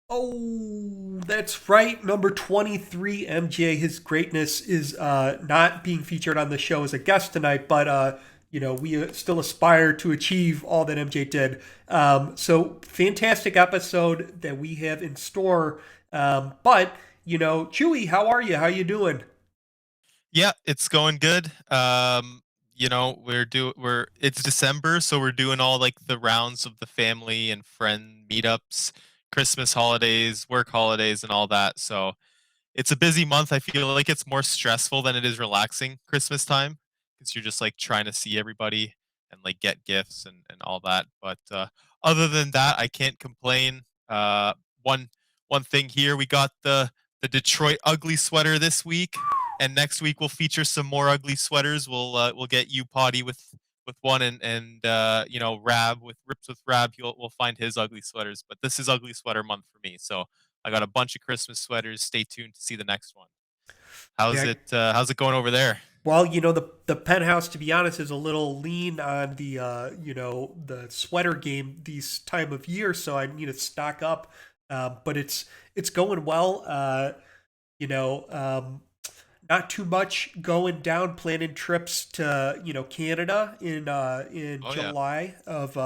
Oh, that's right. Number 23, MJ. His greatness is not being featured on the show as a guest tonight, but we still aspire to achieve all that MJ did. So fantastic episode that we have in store. But Chewy, how are you? How you doing? Yeah, it's going good. We're it's December, so we're doing all like the rounds of the family and friend meetups, Christmas holidays, work holidays, and all that. So it's a busy month. I feel like it's more stressful than it is relaxing Christmas time because you're just like trying to see everybody and like get gifts and all that. But other than that, I can't complain. One one thing here, we got the Detroit ugly sweater this week, and next week we'll feature some more ugly sweaters. We'll get you potty with one and Raab with rips with Raab. We'll find his ugly sweaters. But this is ugly sweater month for me, so I got a bunch of Christmas sweaters. Stay tuned to see the next one. How's Yeah. it? How's it going over there? Well, the penthouse, to be honest, is a little lean on the the sweater game these time of year, so I need to stock up. But it's going well. You know, um, Not too much going down. Planning trips to Canada in Oh yeah. July of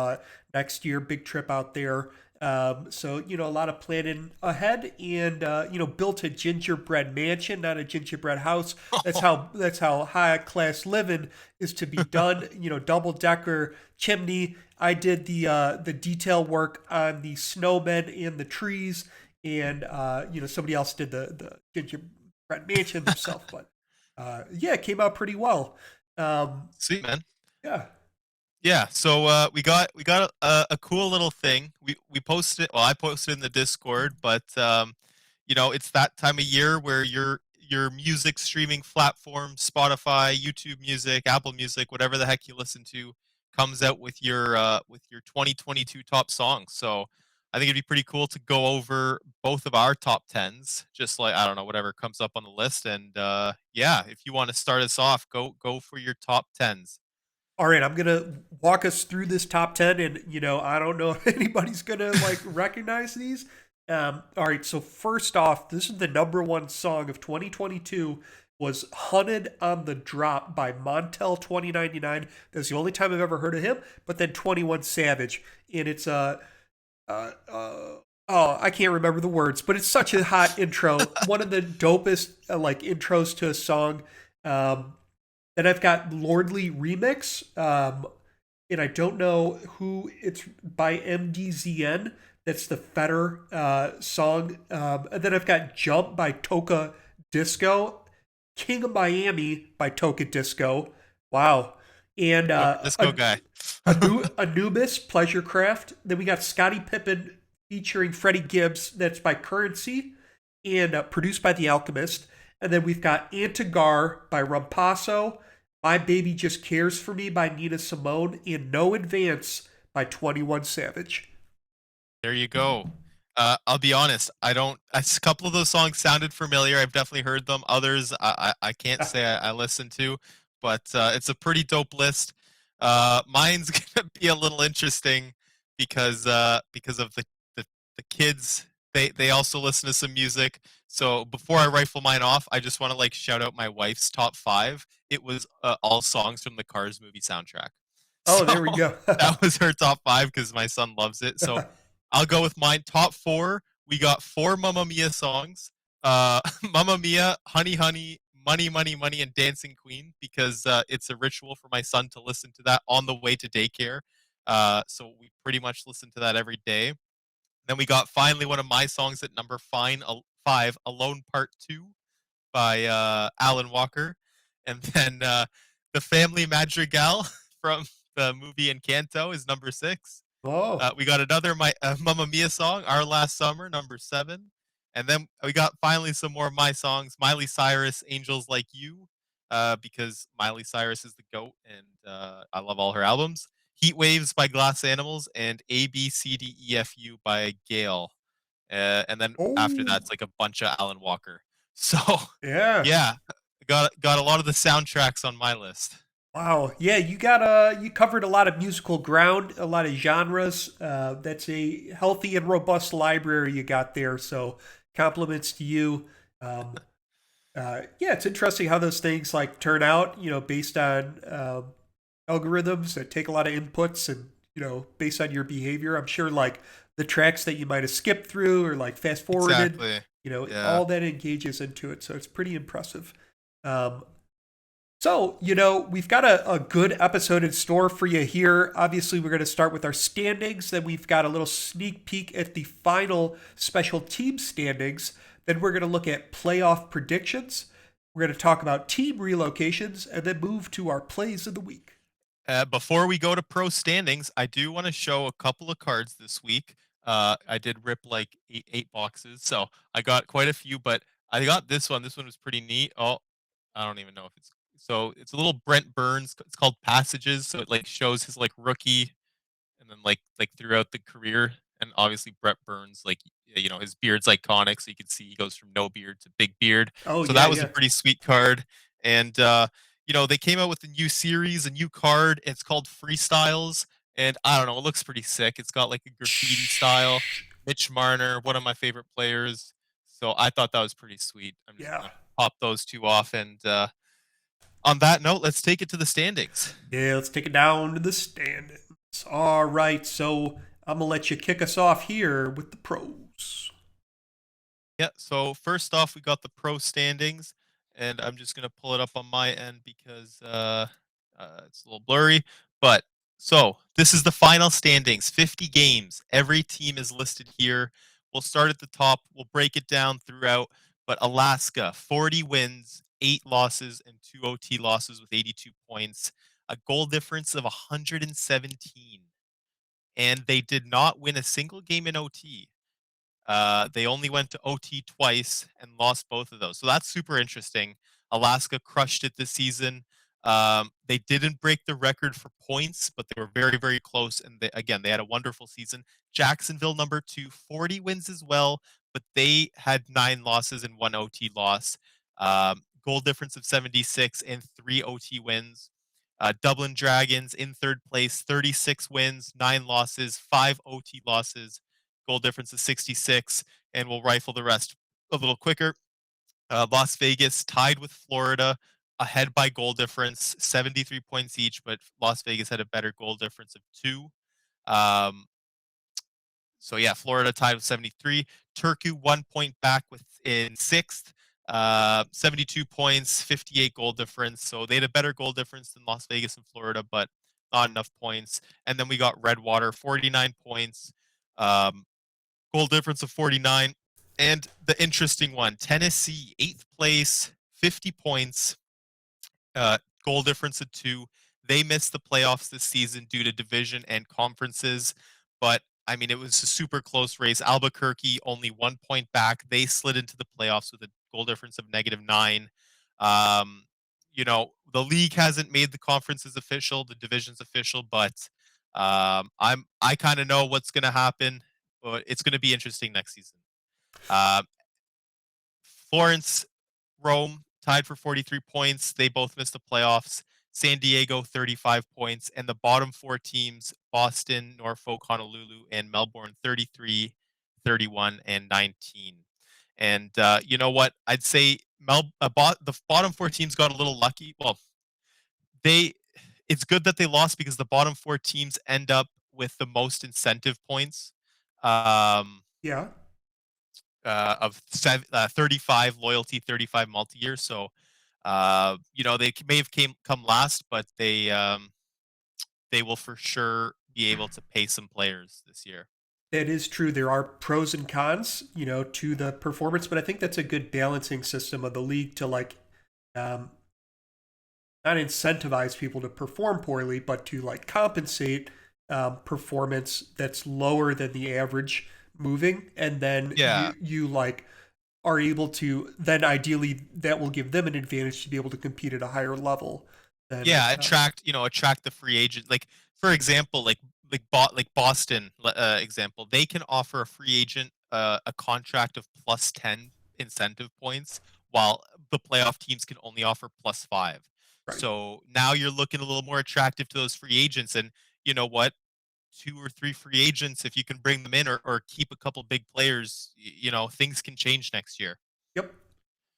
next year. Big trip out there. So a lot of planning ahead, and built a gingerbread mansion, not a gingerbread house. That's how high class living is to be done. Double decker chimney. I did the detail work on the snowmen and the trees, and somebody else did the gingerbread mansion themselves. But yeah, it came out pretty well. Um, Sweet man. yeah. Yeah, so we got a cool little thing. We posted. Well, I posted in the Discord, but it's that time of year where your music streaming platform, Spotify, YouTube Music, Apple Music, whatever the heck you listen to, comes out with your 2022 top songs. So I think it'd be pretty cool to go over both of our top tens, just like I don't know whatever comes up on the list. And yeah, if you want to start us off, go for your top tens. All right, I'm gonna walk us through this top 10, and I don't know if anybody's gonna like recognize these. All right, so first off, this is the number one song of 2022. Was "Hunted on the Drop" by Montel 2099. That's the only time I've ever heard of him. But then 21 Savage, and it's oh, I can't remember the words, but it's such a hot intro. One of the dopest like intros to a song. Um, then I've got Lordly Remix, and I don't know who it's by MDZN. That's the Fetter song. And then I've got Jump by Toka Disco, King of Miami by Toka Disco. Wow. And Disco guy. Anubis, Pleasurecraft. Then we got Scottie Pippen featuring Freddie Gibbs. That's by Currency and produced by The Alchemist. And then we've got Antigar by Rumpaso, My Baby Just Cares for Me by Nina Simone, and No Advance by 21 Savage. There you go. I'll be honest. I don't. A couple of those songs sounded familiar. I've definitely heard them. Others, I can't say I listened to, but it's a pretty dope list. Mine's gonna be a little interesting because of the the kids. They also listen to some music. So before I rifle mine off, I just want to like shout out my wife's top five. It was all songs from the Cars movie soundtrack. Oh, So there we go. that was her top five because my son loves it. So I'll go with mine. Top four. We got four Mamma Mia songs. Mamma Mia, Honey Honey, Money Money Money, and Dancing Queen because it's a ritual for my son to listen to that on the way to daycare. So we pretty much listen to that every day. Then we got finally one of my songs at number five, Alone Part Two by Alan Walker, and then the Family Madrigal from the movie Encanto is number six. Oh, We got another Mamma Mia song, Our Last Summer, number seven. And then we got finally some more of my songs, Miley Cyrus, Angels Like You, because Miley Cyrus is the GOAT and I love all her albums. Heat Waves by Glass Animals and ABCDEFU by Gail. And then after that, oh, it's like a bunch of Alan Walker. So yeah. yeah, got a lot of the soundtracks on my list. Wow. Yeah, you covered a lot of musical ground, a lot of genres. That's a healthy and robust library you got there. So compliments to you. Um, yeah, it's interesting how those things like turn out. Based on algorithms that take a lot of inputs and based on your behavior. I'm sure like the tracks that you might have skipped through or like fast forwarded. Exactly. Yeah. All that engages into it. So it's pretty impressive. Um, so, we've got a good episode in store for you here. Obviously, we're going to start with our standings. Then we've got a little sneak peek at the final special team standings. Then we're going to look at playoff predictions. We're going to talk about team relocations and then move to our plays of the week. Before we go to pro standings, I do want to show a couple of cards this week. I did rip like eight boxes, so I got quite a few, but I got this one. This one was pretty neat. Oh, I don't even know if it's so. It's a little Brent Burns. It's called Passages, so it like shows his like rookie and then like throughout the career. And obviously Brett Burns, like his beard's iconic, so you can see he goes from no beard to big beard. Oh, So yeah, that was a yeah. pretty sweet card. And they came out with a new series, a new card. It's called Freestyles, and I don't know, it looks pretty sick. It's got like a graffiti style. Mitch Marner, one of my favorite players. So I thought that was pretty sweet. I'm just Yeah. gonna pop those two off, and on that note, let's take it to the standings. Yeah, let's take it down to the standings. All right, so I'm going to let you kick us off here with the pros. Yeah, so first off, we got the pro standings, and I'm just gonna pull it up on my end because it's a little blurry. But so this is the final standings, 50 games. Every team is listed here. We'll start at the top. We'll break it down throughout. But Alaska, 40 wins, 8 losses, and 2 OT losses with 82 points, a goal difference of 117, and they did not win a single game in OT. They only went to OT twice and lost both of those. So that's super interesting. Alaska crushed it this season. They didn't break the record for points, but they were very, very close. And they had a wonderful season. Jacksonville, number 2, 40 wins as well, but they had 9 losses and 1 OT loss. Goal difference of 76 and 3 OT wins. Dublin Dragons in third place, 36 wins, 9 losses, 5 OT losses, goal difference is 66, and we'll rifle the rest a little quicker. Las Vegas tied with Florida, ahead by goal difference, 73 points each, but Las Vegas had a better goal difference of 2. Um, so yeah, Florida tied with 73. Turku 1 point back with in sixth, 72 points, 58 goal difference. So they had a better goal difference than Las Vegas and Florida, but not enough points. And then we got Redwater, 49 points. Um, Goal difference of 49. And the interesting one, Tennessee, 8th place, 50 points, goal difference of 2. They missed the playoffs this season due to division and conferences, but I mean, it was a super close race. Albuquerque only 1 point back. They slid into the playoffs with a goal difference of -9. Um, the league hasn't made the conferences official, the divisions official, but I kind of know what's going to happen. But it's going to be interesting next season. Uh, Florence, Rome tied for 43 points. They both missed the playoffs. San Diego, 35 points. And the bottom 4 teams, Boston, Norfolk, Honolulu, and Melbourne, 33, 31, and 19. And you know what? I'd say the bottom 4 teams got a little lucky. Well, they it's good that they lost because the bottom 4 teams end up with the most incentive points. Um, Yeah. 35 loyalty, 35 multi-year. So, they may have come last, but they will for sure be able to pay some players this year. That is true. There are pros and cons, to the performance, but I think that's a good balancing system of the league to like um, not incentivize people to perform poorly, but to like compensate performance that's lower than the average moving, and then Yeah, you like are able to then ideally that will give them an advantage to be able to compete at a higher level than yeah, attract the free agent. Like for example, like Boston example, they can offer a free agent a contract of +10 incentive points, while the playoff teams can only offer +5. Right. So now you're looking a little more attractive to those free agents. And you know what? Two or three free agents, if you can bring them in or keep a couple big players, things can change next year. Yep.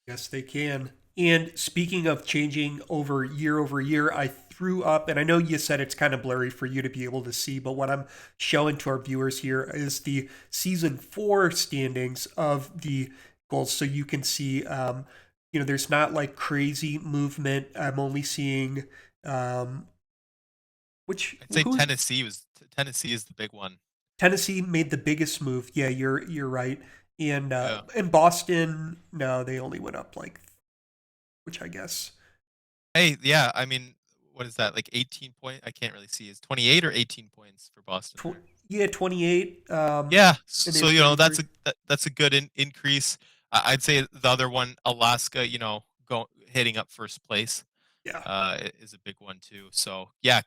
Yes, they can. And speaking of changing over year, I threw up, and I know you said it's kind of blurry for you to be able to see, but what I'm showing to our viewers here is the season 4 standings of the goals. So you can see, there's not like crazy movement. I'm only seeing, um, which, I'd say who's Tennessee is the big one. Tennessee made the biggest move. Yeah, you're right. And Yeah. in Boston, no, they only went up like, which I guess Hey, yeah, I mean, what is that? Like 18 point? I can't really see. Is 28 or 18 points for Boston there? 28, Yeah, and they so have 33. that's a good increase. I'd say the other one, Alaska, go hitting up first place, Yeah, is a big one too. So yeah,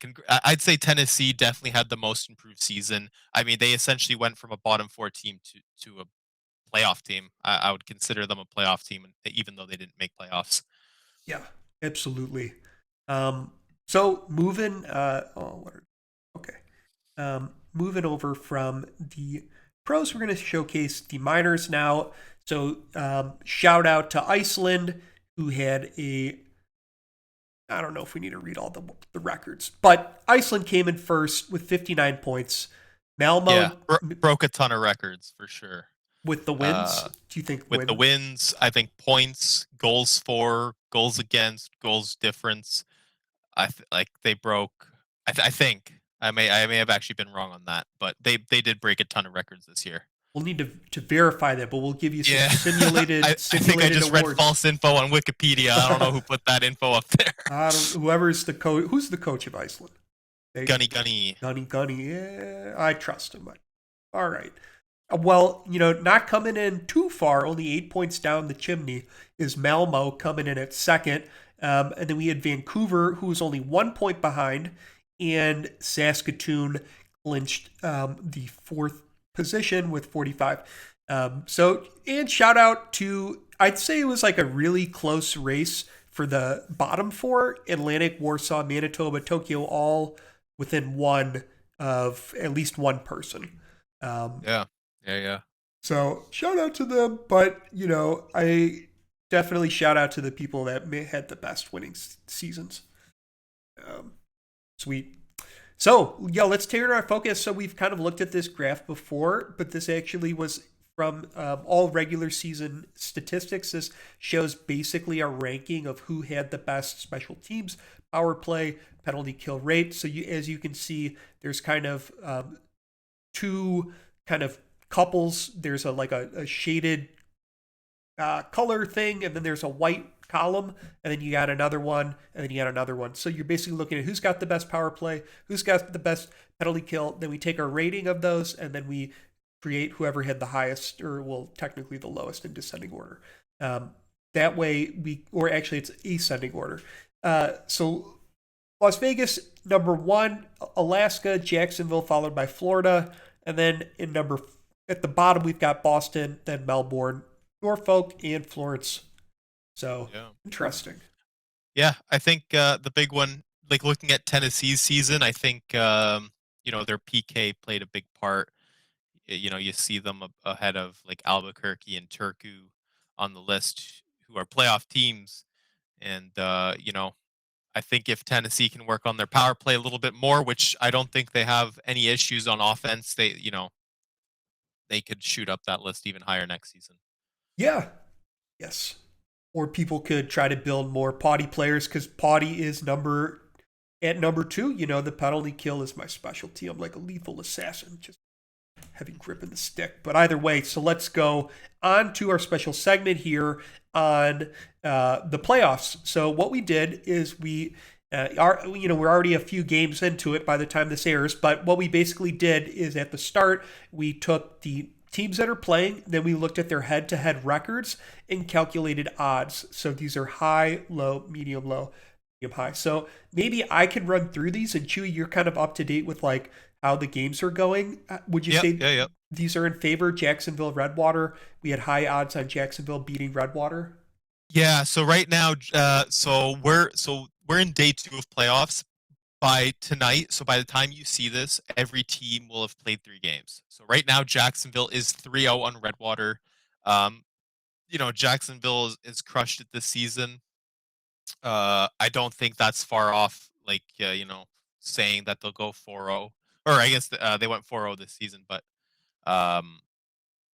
I'd say Tennessee definitely had the most improved season. I mean, they essentially went from a bottom four team to a playoff team. I would consider them a playoff team, even though they didn't make playoffs. yeah, absolutely. So moving, okay, moving over from the pros, we're going to showcase the minors now. So shout out to Iceland, who had a, I don't know if we need to read all the records, but Iceland came in first with 59 points. Yeah, Malmo broke a ton of records for sure. with the wins. Uh, Do you think with the win? wins, I think points, goals for, goals against, goals difference. Like they broke. I think I may have actually been wrong on that, but they did break a ton of records this year. We'll need to verify that, but we'll give you some Yeah, simulated I think I simulated just read awards. false info on Wikipedia. I don't know who put that info up there. I don't. Whoever's the coach, who's the coach of Iceland? They, Gunny Gunny. Gunny. Yeah, I trust him. All right. Well, not coming in too far, only 8 points down the chimney, is Malmo coming in at second. And then we had Vancouver, who was only 1 point behind, and Saskatoon clinched the fourth position with 45. And shout out to, I'd say it was like a really close race for the bottom four: Atlantic, Warsaw, Manitoba, Tokyo, all within one of at least one person. Um, Yeah, yeah. so shout out to them, but I definitely shout out to the people that had the best winning seasons. Um, Sweet. So yeah, let's turn our focus. So we've kind of looked at this graph before, but this actually was from all regular season statistics. This shows basically a ranking of who had the best special teams, power play, penalty kill rate. So as you can see, there's kind of two kind of couples. There's a shaded color thing, and then there's a white column, and then you got another one, and then you got another one. So you're basically looking at who's got the best power play, who's got the best penalty kill. Then we take our rating of those, and then we create whoever had the highest, or well, technically the lowest in descending order. That way or actually it's ascending order. So Las Vegas, number one, Alaska, Jacksonville, followed by Florida. And then at the bottom, we've got Boston, then Melbourne, Norfolk, and Florence. So Yeah. interesting. Yeah, I think the big one, like looking at Tennessee's season, I think their PK played a big part. You see them ahead of like Albuquerque and Turku on the list, who are playoff teams, and I think if Tennessee can work on their power play a little bit more, which I don't think they have any issues on offense, they could shoot up that list even higher next season. Yeah. Yes. Or people could try to build more potty players because potty is number two. The penalty kill is my specialty. I'm like a lethal assassin, just heavy grip in the stick. But either way, so let's go on to our special segment here on the playoffs. So what we did is we're already a few games into it by the time this airs, but what we basically did is at the start, we took the teams that are playing, then we looked at their head-to-head records and calculated odds. So these are high, low, medium, low, medium, high. So maybe I can run through these, and Chewy, you're kind of up to date with like how the games are going. Would you Yep, say yeah. these are in favor? Jacksonville, Redwater. We had high odds on Jacksonville beating Redwater. Yeah, so right now, so we're in day 2 of playoffs. By tonight, so by the time you see this, every team will have played 3 games. So right now, Jacksonville is 3-0 on Redwater. Um, Jacksonville is crushed it this season. I don't think that's far off, like, saying that they'll go 4-0. Or I guess they went 4-0 this season, but um,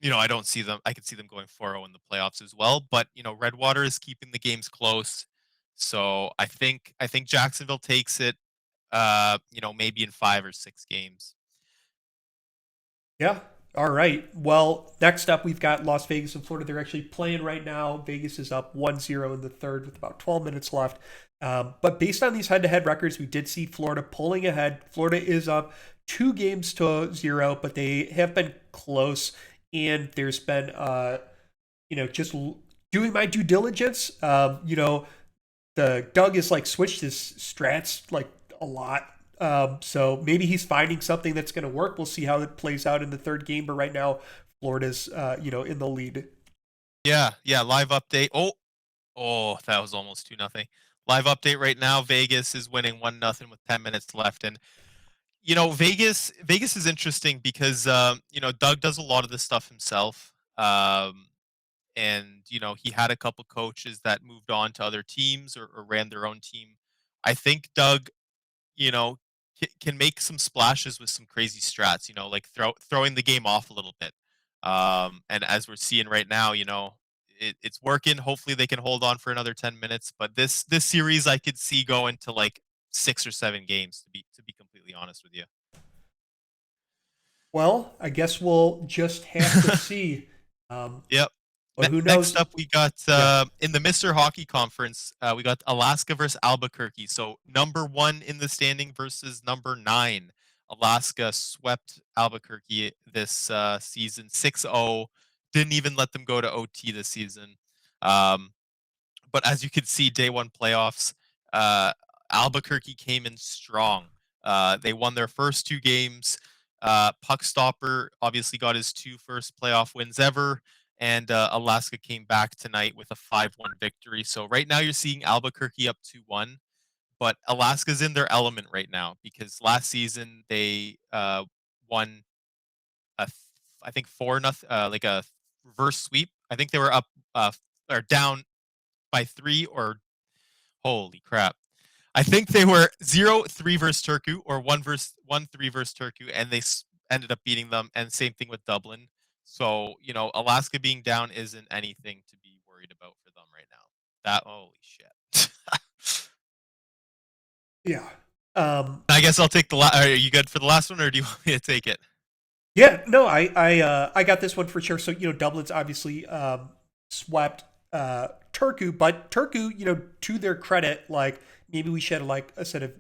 I don't see them. I could see them going 4-0 in the playoffs as well. But Redwater is keeping the games close, so I think Jacksonville takes it. Maybe in 5 or 6 games. Yeah. All right. Well, next up, we've got Las Vegas and Florida. They're actually playing right now. Vegas is up 1-0 in the third with about 12 minutes left. But based on these head to head records, we did see Florida pulling ahead. Florida is up 2 games to 0, but they have been close. And there's been, just doing my due diligence. The Doug is like switched his strats like a lot. So maybe he's finding something that's going to work. We'll see how it plays out in the third game. But right now, Florida's in the lead. Yeah, yeah. Live update. Oh, that was almost 2-0. Live update right now. Vegas is winning 1-0 with 10 minutes left, and Vegas is interesting because Doug does a lot of this stuff himself. And he had a couple coaches that moved on to other teams or ran their own team. I think Doug you know, can make some splashes with some crazy strats, like throwing the game off a little bit. And as we're seeing right now, it's working. Hopefully they can hold on for another 10 minutes. But this series I could see going to like 6 or 7 games to be completely honest with you. Well, I guess we'll just have to see. Um, Yep. but who Next knows? up, we got Yeah. in the Mr. Hockey Conference, we got Alaska versus Albuquerque. So number 1 in the standing versus number 9. Alaska swept Albuquerque this season 6-0. Didn't even let them go to OT this season. Um, but as you can see, day 1 playoffs, uh, Albuquerque came in strong. They won their first 2 games. Puck Stopper obviously got his 2 first playoff wins ever, and Alaska came back tonight with a 5-1 victory. So right now you're seeing Albuquerque up 2-1, but Alaska's in their element right now because last season they won I think 4-0, like a reverse sweep. I think they were up or down by 3 or holy crap. I think they were 0-3 versus Turku or 1-3 versus Turku, and they ended up beating them. And same thing with Dublin. So Alaska being down isn't anything to be worried about for them right now. That holy shit. Yeah. Um, I guess I'll take the. Are you good for the last one, or do you want me to take it? yeah. No, I got this one for sure. So Dublin's obviously swept Turku, but Turku, to their credit, like maybe we should have like a set of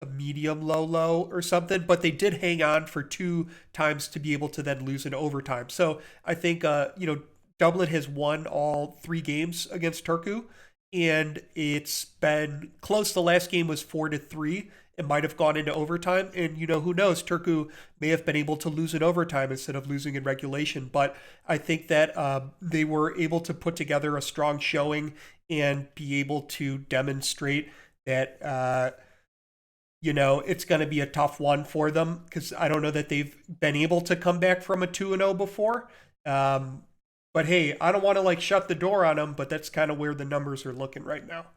a medium low or something, but they did hang on for 2 times to be able to then lose in overtime. So I think Dublin has won all 3 games against Turku, and it's been close. The last game was 4-3. It might have gone into overtime, and who knows? Turku may have been able to lose in overtime instead of losing in regulation. But I think that they were able to put together a strong showing and be able to demonstrate that it's going to be a tough one for them because I don't know that they've been able to come back from a 2-0 before. Um, but hey, I don't want to like shut the door on them, but that's kind of where the numbers are looking right now.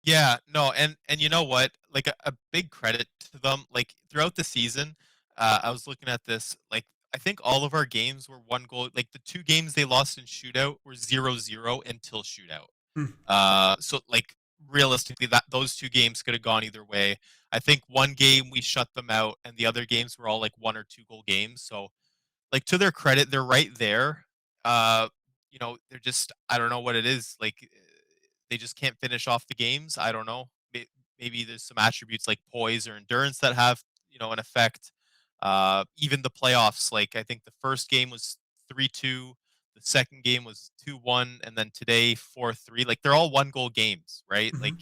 Yeah, no, and you know what? Like a big credit to them. Like throughout the season, I was looking at this. Like I think all of our games were 1 goal. Like the 2 games they lost in shootout were 0-0 until shootout. Hmm. So like realistically, that those 2 games could have gone either way. I think one game we shut them out, and the other games were all like 1 or 2 goal games. So like to their credit, they're right there. Uh, they're just I don't know what it is. Like they just can't finish off the games. I don't know. Maybe there's some attributes like poise or endurance that have an effect. Even the playoffs, like I think the first game was 3-2, the second game was 2-1, and then today 4-3. Like they're all 1 goal games, right? Like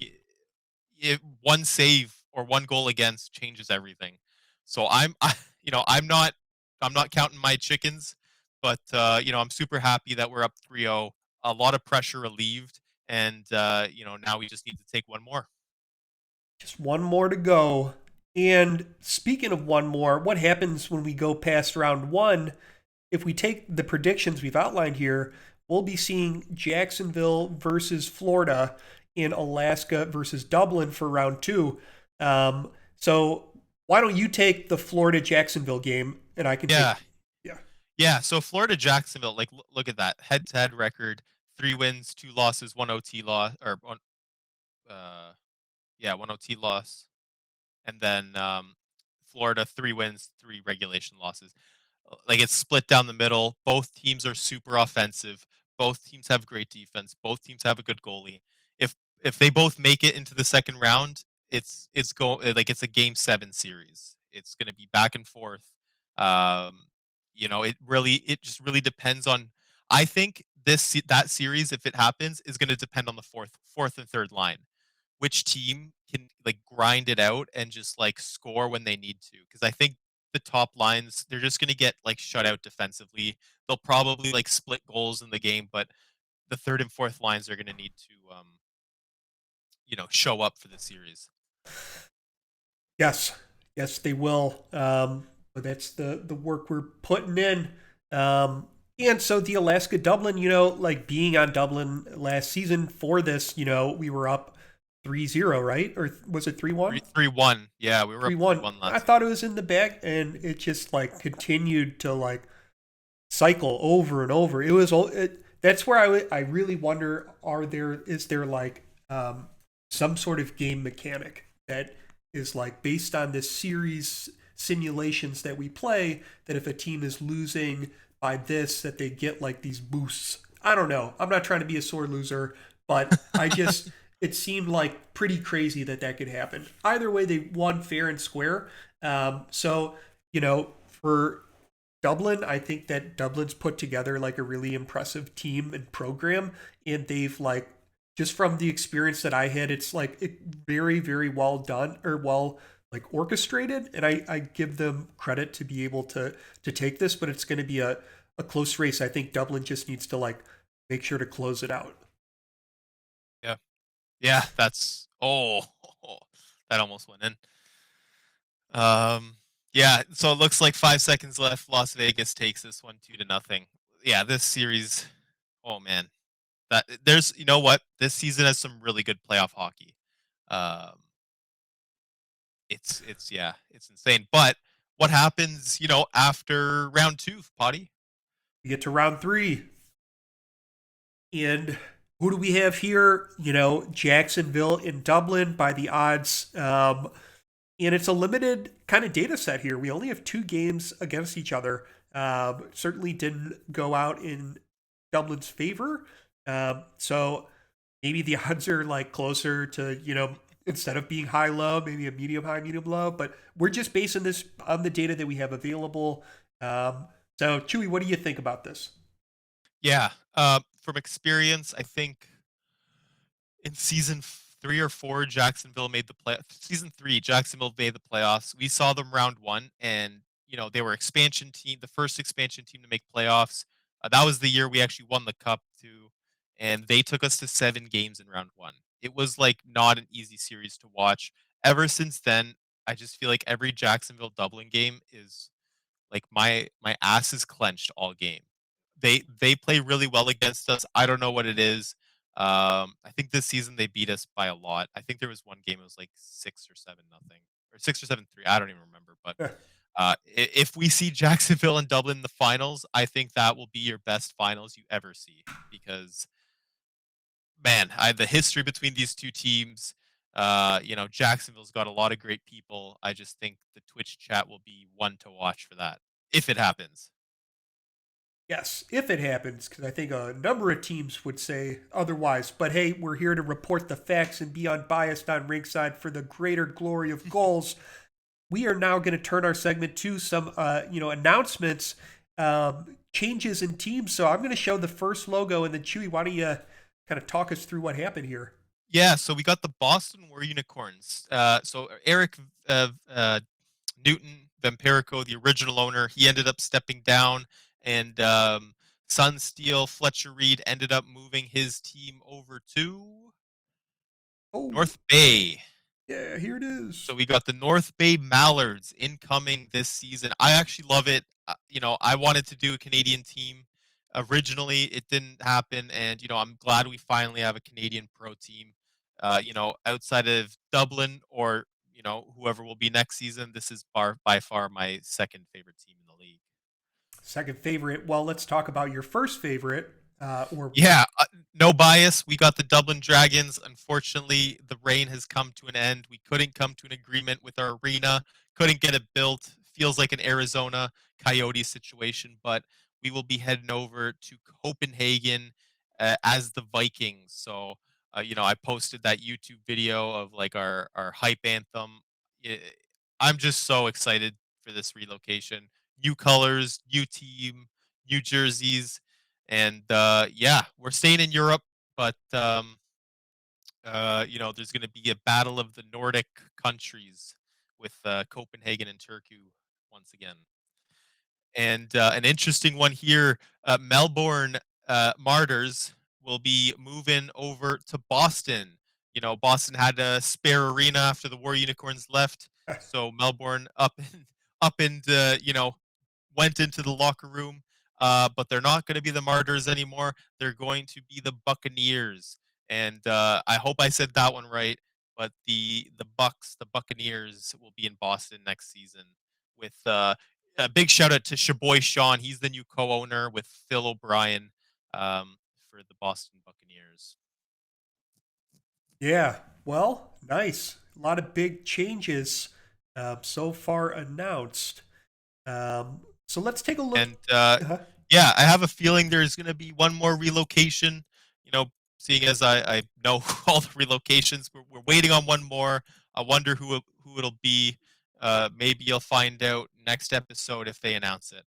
Hmm. one save or 1 goal against changes everything. So I'm not counting my chickens, but I'm super happy that we're up 3-0. A lot of pressure relieved, and now we just need to take one more. Just one more to go. And speaking of one more, what happens when we go past round one? If we take the predictions we've outlined here, we'll be seeing Jacksonville versus Florida in Alaska versus Dublin for round two. So why don't you take the Florida Jacksonville game and I can take, Yeah, yeah, yeah. So Florida Jacksonville, like look at that head-to-head record: 3 wins, 2 losses, 1 OT loss, or one, yeah, 1 OT loss, and then Florida 3 wins, 3 regulation losses. Like it's split down the middle. Both teams are super offensive. Both teams have great defense. Both teams have a good goalie. If if they both make it into the second round, it's a game 7 series. It's going to be back and forth. Um, it just really depends on. I think that series, if it happens, is going to depend on the fourth and third line, which team can like grind it out and just like score when they need to. Because I think the top lines, they're just going to get like shut out defensively. They'll probably like split goals in the game, but the third and fourth lines are going to need to show up for the series. yes, yes, they will. But that's the work we're putting in. And so the Alaska Dublin, like being on Dublin last season for this, we were up 3-0, right? Or was it 3-1? 3-1. Yeah, we were up 3-1. 3-1 I last thought season. it was in the bag and it just like continued to like cycle over and over. That's where I really wonder, is there like some sort of game mechanic that is like based on this series simulations that we play, that if a team is losing by this, that they get like these boosts. I don't know. I'm not trying to be a sore loser, but it seemed like pretty crazy that could happen. Either way, they won fair and square. So, for Dublin, I think that Dublin's put together like a really impressive team and program, and they've like, just from the experience that I had, it's like very very well done, or well like orchestrated, and I give them credit to be able to take this, but it's going to be a close race. I think Dublin just needs to like make sure to close it out. Yeah, yeah. That almost went in. Um, yeah. So it looks like 5 seconds left. Las Vegas takes this one 2-0. Yeah, this series. Oh man, that there's you know what, this season has some really good playoff hockey. Um, it's yeah, it's insane. But what happens, after round two, Potty? We get to round three. And who do we have here? Jacksonville and Dublin by the odds. And it's a limited kind of data set here. We only have two games against each other. Certainly didn't go out in Dublin's favor. So maybe the odds are like closer to, instead of being high low, maybe a medium high, medium low. But we're just basing this on the data that we have available. So, Chewy, what do you think about this? Yeah. From experience, I think in season 3 or 4, Jacksonville made the play. Season 3, Jacksonville made the playoffs. We saw them round one, and they were expansion team, the first expansion team to make playoffs. That was the year we actually won the cup too, and they took us to 7 games in round one. It was like not an easy series to watch. Ever since then, I just feel like every Jacksonville Dublin game is like my ass is clenched all game. They play really well against us. I don't know what it is. I think this season they beat us by a lot. I think there was one game it was like 6 or 7-0, or 6 or 7-3. I don't even remember. But if we see Jacksonville and Dublin in the finals, I think that will be your best finals you ever see, because man, the history between these two teams. Jacksonville's got a lot of great people. I just think the Twitch chat will be one to watch for that if it happens. Yes, if it happens, because I think a number of teams would say otherwise. But hey, we're here to report the facts and be unbiased on Rinkside for the greater glory of goals. We are now going to turn our segment to some, announcements, changes in teams. So I'm going to show the first logo, and then Chewy, why don't you kind of talk us through what happened here? Yeah, so we got the Boston War Unicorns. So Eric Newton Vampirico, the original owner, he ended up stepping down, and Sunsteel Fletcher Reed ended up moving his team over to Oh, North Bay. Yeah, here it is. So we got the North Bay Mallards incoming this season. I actually love it. I wanted to do a Canadian team originally. It didn't happen, and I'm glad we finally have a Canadian pro team. Outside of Dublin or whoever will be next season, this is by far my second favorite team in the league. Second favorite. Well, let's talk about your first favorite. Or Yeah, no bias. We got the Dublin Dragons. Unfortunately, the rain has come to an end. We couldn't come to an agreement with our arena, couldn't get it built. Feels like an Arizona Coyotes situation, but we will be heading over to Copenhagen as the Vikings. So, I posted that YouTube video of like our hype anthem. I- I'm just so excited for this relocation. New colors, new team, new jerseys, and yeah, we're staying in Europe, but there's going to be a battle of the Nordic countries with Copenhagen and Turku once again. And an interesting one here: Melbourne Martyrs will be moving over to Boston. Boston had a spare arena after the War Unicorns left, so Melbourne up and went into the locker room, but they're not going to be the Martyrs anymore. They're going to be the Buccaneers, and I hope I said that one right. But the Buccaneers, will be in Boston next season. With a big shout out to Shaboy Sean. He's the new co-owner with Phil O'Brien for the Boston Buccaneers. yeah, well, nice. A lot of big changes so far announced. So let's take a look. And Uh, yeah, I have a feeling there's going to be one more relocation. You know, seeing as I know all the relocations, we're waiting on one more. I wonder who it'll be. Maybe you'll find out next episode if they announce it.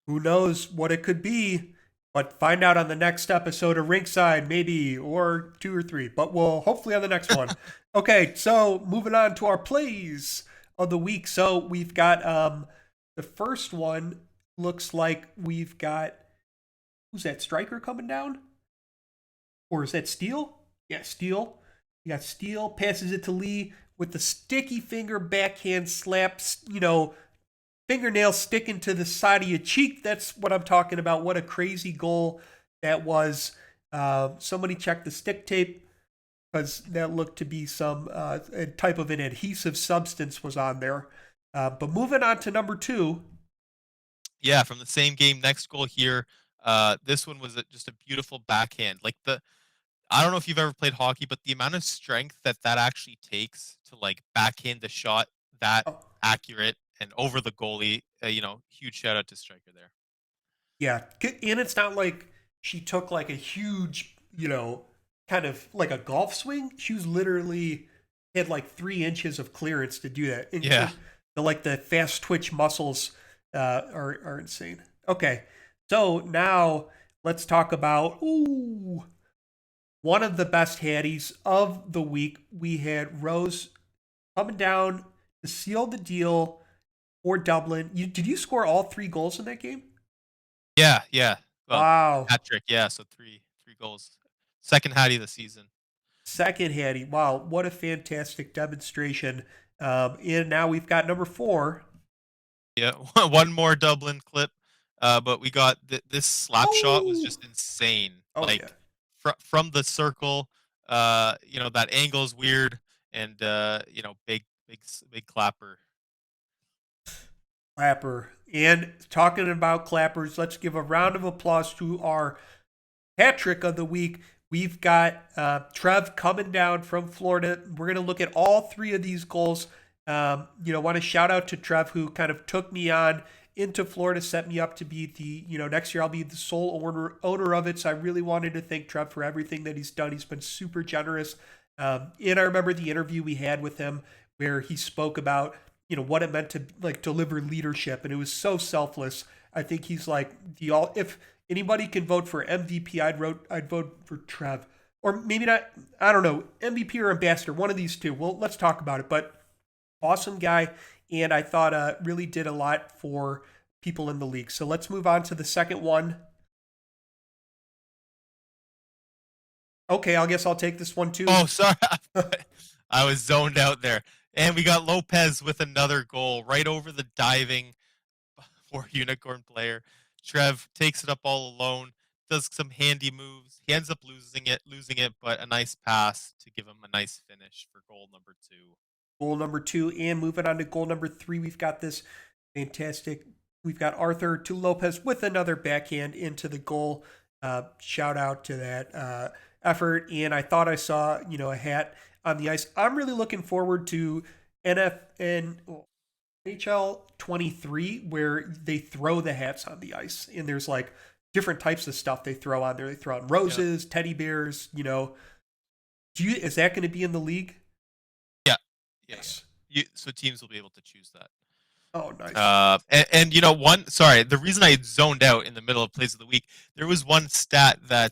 who knows what it could be? But find out on the next episode of Rinkside, maybe, or two or three. But we'll hopefully on the next one. Okay, so moving on to our plays of the week. So we've got the first one looks like we've got who's that striker coming down? Or is that Steele? Yeah, Steele. You got Steele, passes it to Lee with the sticky finger backhand slaps, fingernail sticking to the side of your cheek. That's what I'm talking about. What a crazy goal that was. Somebody check the stick tape because that looked to be some type of an adhesive substance was on there. But moving on to number two. Yeah, from the same game, next goal here. This one was just a beautiful backhand. I don't know if you've ever played hockey, but the amount of strength that actually takes to like backhand the shot that Oh, accurate and over the goalie, huge shout out to striker there. yeah, and it's not like she took like a huge, kind of like a golf swing. She was literally had like 3 inches of clearance to do that. And Yeah. the fast twitch muscles are insane. Okay, so now let's talk about one of the best haddies of the week. We had Rose coming down to seal the deal for Dublin. Did you score all 3 goals in that game? Yeah, yeah. Well, Wow. hat trick, yeah, so three goals. Second Hattie of the season. Second Hattie. Wow, what a fantastic demonstration. And now we've got number four. Yeah, one more Dublin clip. But we got this slap shot was Oh, just insane. oh yeah. Like from the circle, that angle is weird, and big clapper. Clapper. And talking about clappers, let's give a round of applause to our hat trick of the week. We've got Trev coming down from Florida. We're going to look at all 3 of these goals. Want to shout out to Trev, who kind of took me on into Florida, set me up to be next year I'll be the sole owner of it. So I really wanted to thank Trev for everything that he's done. He's been super generous. And I remember the interview we had with him where he spoke about, what it meant to like deliver leadership. And it was so selfless. I think he's like if anybody can vote for MVP, I'd vote for Trev. Or maybe not, I don't know, MVP or ambassador, one of these two. Well, let's talk about it. But awesome guy, and I thought really did a lot for people in the league. So let's move on to the second one. Okay, I guess I'll take this one too. Oh, sorry. I was zoned out there. And we got Lopez with another goal right over the diving for Unicorn player. Trev takes it up all alone, does some handy moves. He ends up losing it, but a nice pass to give him a nice finish for goal number 2. Goal number 2, and moving on to goal number 3, we've got this fantastic. We've got Arthur to Lopez with another backhand into the goal. Shout out to that effort. And I thought I saw, a hat on the ice. I'm really looking forward to NHL 23 where they throw the hats on the ice, and there's like different types of stuff they throw on there. They throw on roses, teddy bears. Is that going to be in the league? Yeah. Yes. So teams will be able to choose that. Oh, nice. The reason I zoned out in the middle of plays of the week, there was one stat that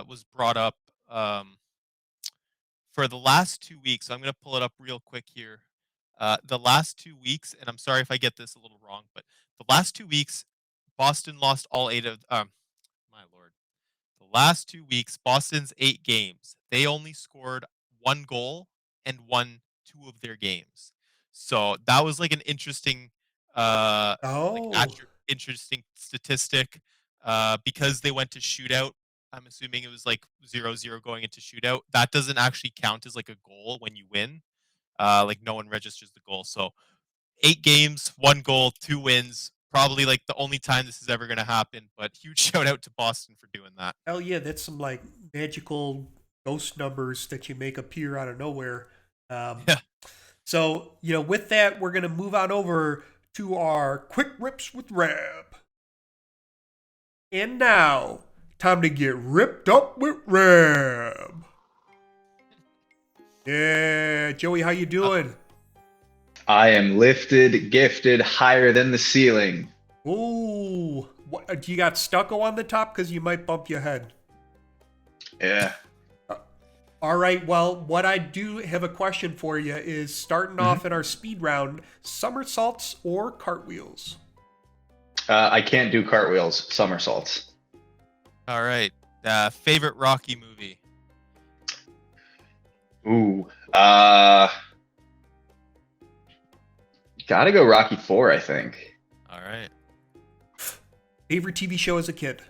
was brought up for the last 2 weeks. So I'm going to pull it up real quick here. The last 2 weeks, and I'm sorry if I get this a little wrong, but the last 2 weeks, Boston lost all 8 of my lord. The last 2 weeks, Boston's 8 games, they only scored 1 goal and won 2 of their games. So that was like an interesting interesting statistic because they went to shootout. I'm assuming it was like 0-0 going into shootout. That doesn't actually count as like a goal when you win. Like no one registers the goal. So 8 games, 1 goal, 2 wins. Probably like the only time this is ever going to happen. But huge shout out to Boston for doing that. Hell yeah, that's some like magical ghost numbers that you make appear out of nowhere. Yeah. So, with that, we're going to move on over to our quick rips with Raab. And now, time to get ripped up with Raab. Yeah, Joey, how you doing? I am lifted, gifted, higher than the ceiling. Ooh, do you got stucco on the top? Because you might bump your head. Yeah. All right, well, what I do have a question for you is starting off in our speed round, somersaults or cartwheels? I can't do cartwheels, somersaults. All right. Favorite Rocky movie? Ooh. Gotta go Rocky 4, I think. All right. Favorite TV show as a kid?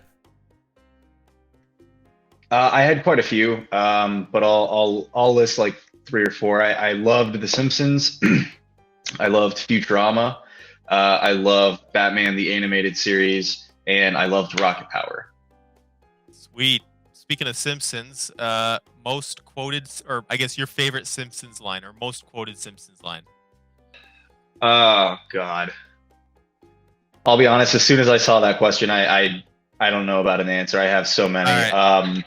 I had quite a few, but I'll list like 3 or 4. I loved The Simpsons. I loved Futurama. I loved Batman the Animated Series, and I loved Rocket Power. Sweet. Speaking of Simpsons, most quoted, or I guess your favorite Simpsons line, or most quoted Simpsons line? Oh God. I'll be honest. As soon as I saw that question, I don't know about an answer. I have so many. Right.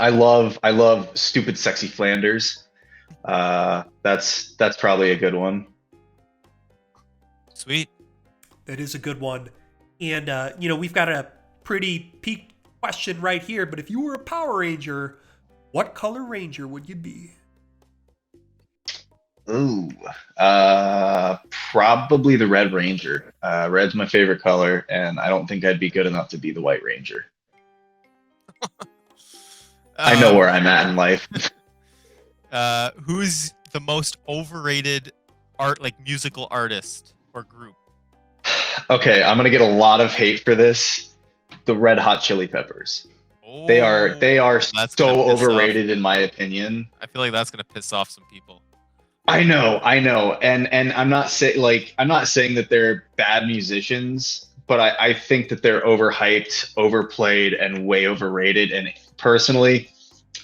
I love stupid, sexy Flanders. That's probably a good one. Sweet. That is a good one. And, we've got a pretty peak question right here, but if you were a Power Ranger, what color Ranger would you be? Ooh, probably the Red Ranger. Red's my favorite color, and I don't think I'd be good enough to be the White Ranger. I know where I'm at in life. Who's the most overrated musical artist or group? Okay, I'm gonna get a lot of hate for this. The Red Hot Chili Peppers. Oh, They are so overrated in my opinion. I feel like that's gonna piss off some people. I know, and I'm not saying that they're bad musicians, but I think that they're overhyped, overplayed, and way overrated. And personally,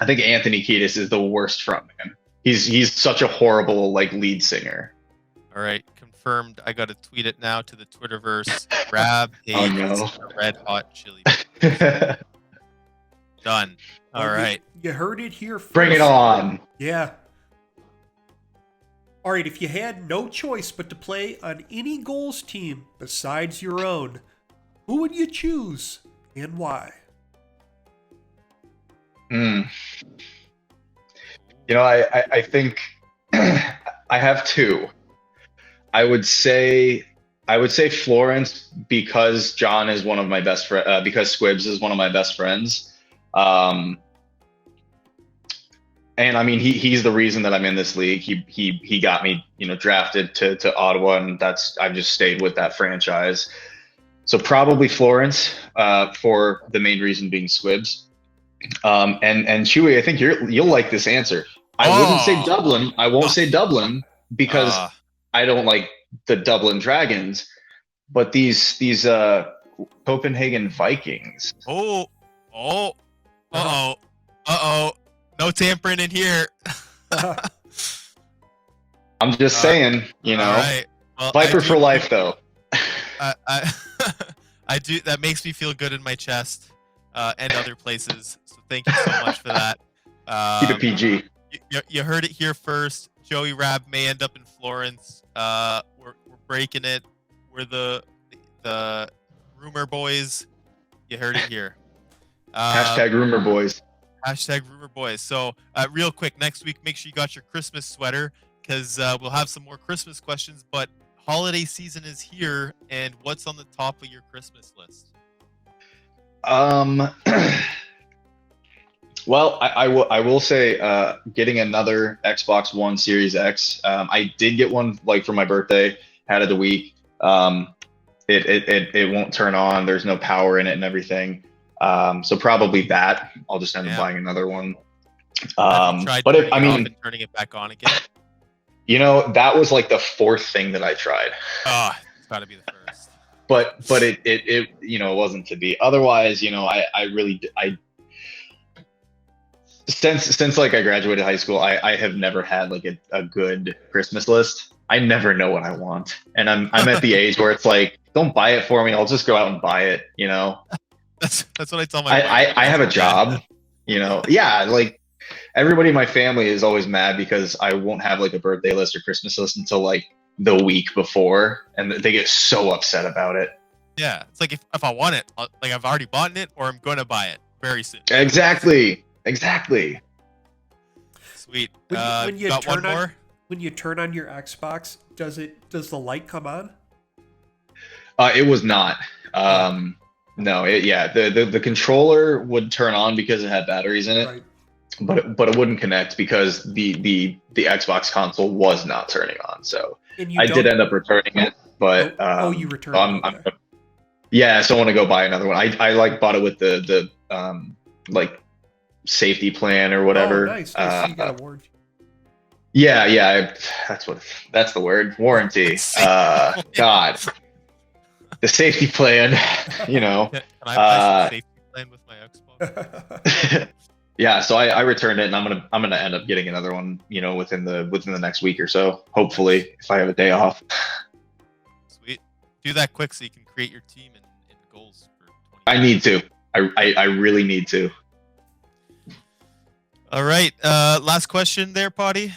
I think Anthony Kiedis is the worst frontman. He's such a horrible lead singer. All right, confirmed. I got to tweet it now to the Twitterverse. Raab hates Red Hot Chili Peppers. Done. All right. You heard it here first. Bring it on. Yeah. All right, if you had no choice but to play on any goals team besides your own, who would you choose and why? I think I have 2. I would say Florence because John is one of my best friends. Because Squibs is one of my best friends. And I mean, he's the reason that I'm in this league. He got me, drafted to Ottawa, and I've just stayed with that franchise. So probably Florence, for the main reason being Squibs. And Chewy, I think you'll like this answer. I wouldn't say Oh, Dublin. I won't say Dublin because uh, I don't like the Dublin Dragons, but these Copenhagen Vikings. oh, oh, uh-oh, uh-oh. No tampering in here. I'm just saying, All right. Well, Viper for life though. I I do. That makes me feel good in my chest, and other places. So thank you so much for that. Keep it PG. You heard it here first. Joey Raab may end up in Florence. We're breaking it. We're the rumor boys. You heard it here. Hashtag rumor boys. Hashtag rumor boys. So real quick, next week, make sure you got your Christmas sweater because we'll have some more Christmas questions. But holiday season is here, and what's on the top of your Christmas list? Well, I will say, getting another Xbox One Series X. I did get one like for my birthday. Had it a week. It won't turn on. There's no power in it and everything. So probably that. I'll just end up buying another one. Have you tried But turning it off and turning it back on again? that was like the fourth thing that I tried. Oh, it's got to be the first. But it wasn't to be. Otherwise, I really since like I graduated high school, I have never had like a good Christmas list. I never know what I want, and I'm at the age where it's like, don't buy it for me. I'll just go out and buy it. That's what I tell my wife. I have a job. Yeah, like everybody in my family is always mad because I won't have like a birthday list or Christmas list until like the week before, and they get so upset about it. Yeah, it's like if I want it, like I've already bought it, or I'm going to buy it very soon. Exactly. Sweet. When you got one turn on, more? when you turn on your Xbox, does the light come on? It was not. No, the controller would turn on because it had batteries in it, Right. but it wouldn't connect because the Xbox console was not turning on. So And you I don't, did end up returning it, but you returned it. Yeah, so I want to go buy another one. I like bought it with the like safety plan or whatever. Oh, nice. I see you got a warranty. Yeah, that's the word, warranty. God, the safety plan, Can I buy some safety plan with my Xbox? Yeah, so I returned it, and I'm gonna end up getting another one, within the next week or so, hopefully, if I have a day off. Sweet. Do that quick so you can create your team and goals for 20. I need to. I really need to. All right. Last question there, Potty.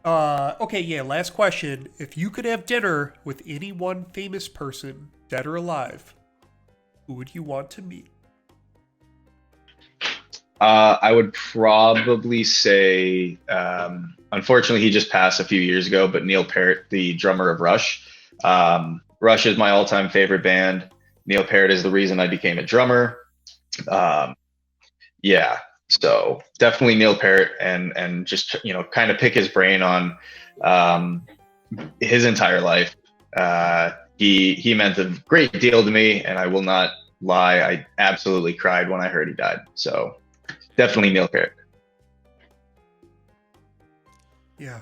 Okay, yeah, last question. If you could have dinner with any one famous person, dead or alive, who would you want to meet? I would probably say, unfortunately, he just passed a few years ago, but Neil Peart, the drummer of Rush. Rush is my all-time favorite band. Neil Peart is the reason I became a drummer. Yeah, so definitely Neil Peart, and just kind of pick his brain on his entire life. He meant a great deal to me, and I will not lie, I absolutely cried when I heard he died. So definitely Neil Peart. Yeah.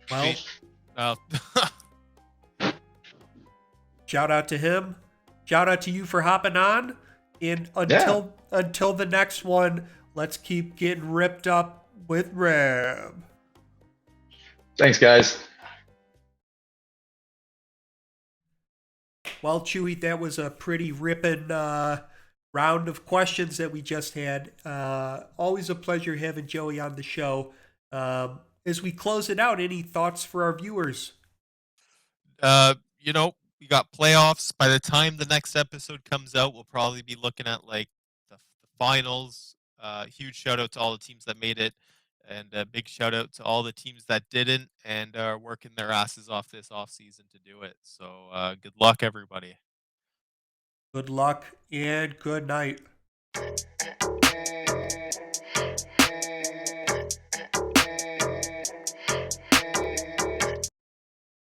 Well, shout out to him. Shout out to you for hopping on. And until the next one, let's keep getting ripped up with Raab. Thanks, guys. Well, Chewy, that was a pretty ripping round of questions that we just had. Always a pleasure having Joey on the show. As we close it out, any thoughts for our viewers? We got playoffs. By the time the next episode comes out, we'll probably be looking at like the finals. Huge shout out to all the teams that made it, and a big shout out to all the teams that didn't and are working their asses off this off season to do it. So good luck, everybody. Good luck and good night.